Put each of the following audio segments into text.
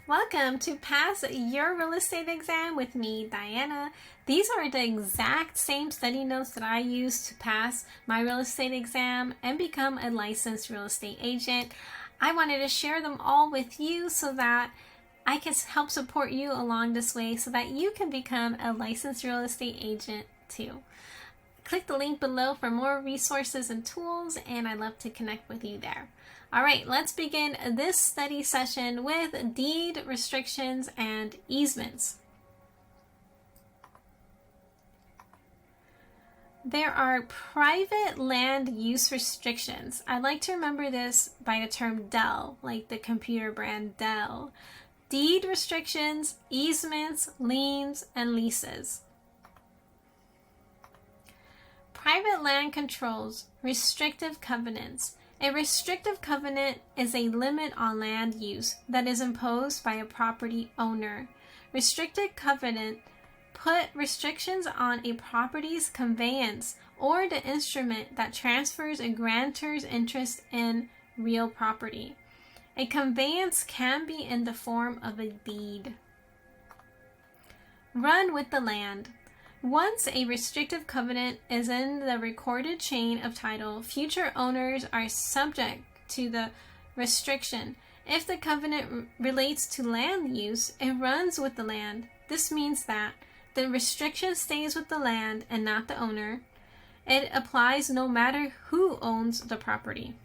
Welcome to Pass Your Real Estate Exam with me, Diana. These are the exact same study notes that I use to pass my real estate exam and become a licensed real estate agent. I wanted to share them all with you so that I can help support you along this way so that you can become a licensed real estate agent too. Click the link below for more resources and tools, and I'd love to connect with you there. All right, let's begin this study session with deed restrictions and easements. There are private land use restrictions. I like to remember this by the term Dell, like the computer brand Dell. Deed restrictions, easements, liens, and leases. Private land controls, restrictive covenants. A restrictive covenant is a limit on land use that is imposed by a property owner. Restrictive covenant put restrictions on a property's conveyance or the instrument that transfers a grantor's interest in real property. A conveyance can be in the form of a deed. Run with the land. Once a restrictive covenant is in the recorded chain of title, future owners are subject to the restriction. If the covenant relates to land use, it runs with the land. This means that the restriction stays with the land and not the owner. It applies no matter who owns the property.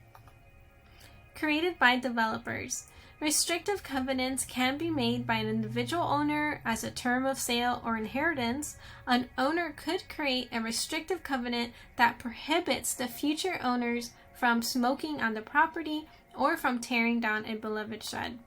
Created by developers. Restrictive covenants can be made by an individual owner as a term of sale or inheritance. An owner could create a restrictive covenant that prohibits the future owners from smoking on the property or from tearing down a beloved shed.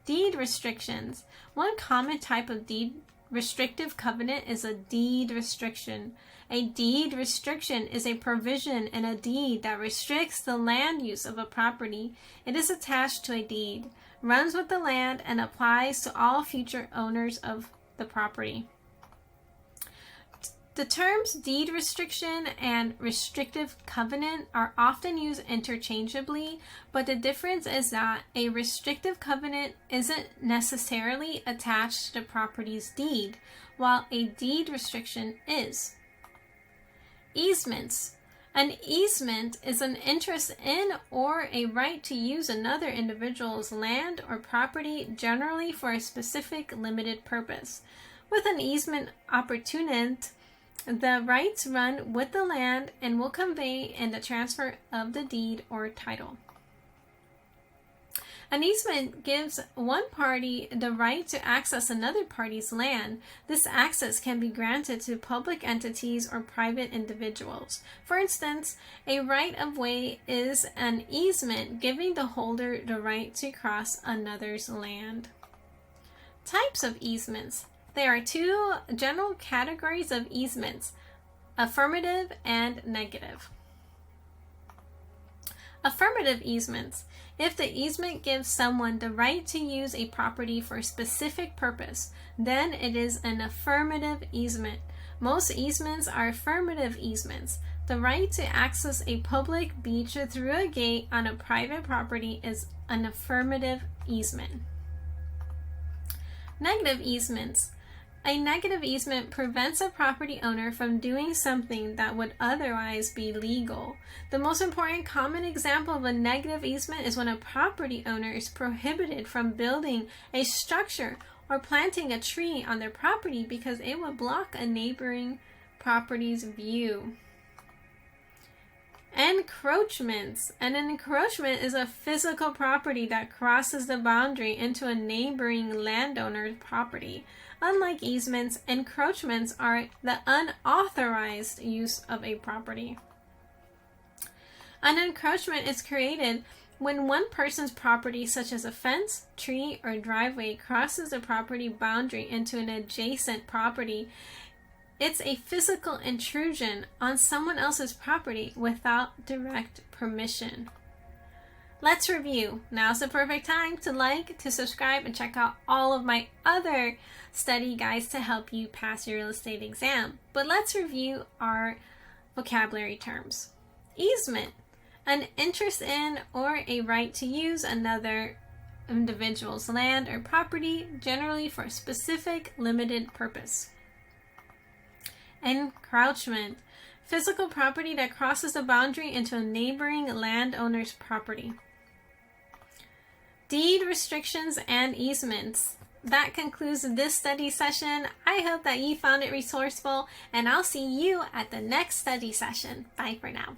Deed restrictions. One common type of deed restrictive covenant is a deed restriction. A deed restriction is a provision in a deed that restricts the land use of a property. It is attached to a deed, runs with the land, and applies to all future owners of the property. The terms deed restriction and restrictive covenant are often used interchangeably, but the difference is that a restrictive covenant isn't necessarily attached to the property's deed, while a deed restriction is. Easements. An easement is an interest in or a right to use another individual's land or property, generally for a specific limited purpose. With an easement opportunant, the rights run with the land and will convey in the transfer of the deed or title. An easement gives one party the right to access another party's land. This access can be granted to public entities or private individuals. For instance, a right-of-way is an easement giving the holder the right to cross another's land. Types of easements. There are two general categories of easements: affirmative and negative. Affirmative easements. If the easement gives someone the right to use a property for a specific purpose, then it is an affirmative easement. Most easements are affirmative easements. The right to access a public beach through a gate on a private property is an affirmative easement. Negative easements. A negative easement prevents a property owner from doing something that would otherwise be legal. The most important common example of a negative easement is when a property owner is prohibited from building a structure or planting a tree on their property because it would block a neighboring property's view. Encroachments. An encroachment is a physical property that crosses the boundary into a neighboring landowner's property. Unlike easements, encroachments are the unauthorized use of a property. An encroachment is created when one person's property, such as a fence, tree, or driveway, crosses the property boundary into an adjacent property. It's a physical intrusion on someone else's property without direct permission. Let's review. Now's the perfect time to like, to subscribe, and check out all of my other study guides to help you pass your real estate exam. But let's review our vocabulary terms. Easement. An interest in or a right to use another individual's land or property, generally for a specific limited purpose. Encroachment. Physical property that crosses a boundary into a neighboring landowner's property. Deed restrictions and easements. That concludes this study session. I hope that you found it resourceful, and I'll see you at the next study session. Bye for now.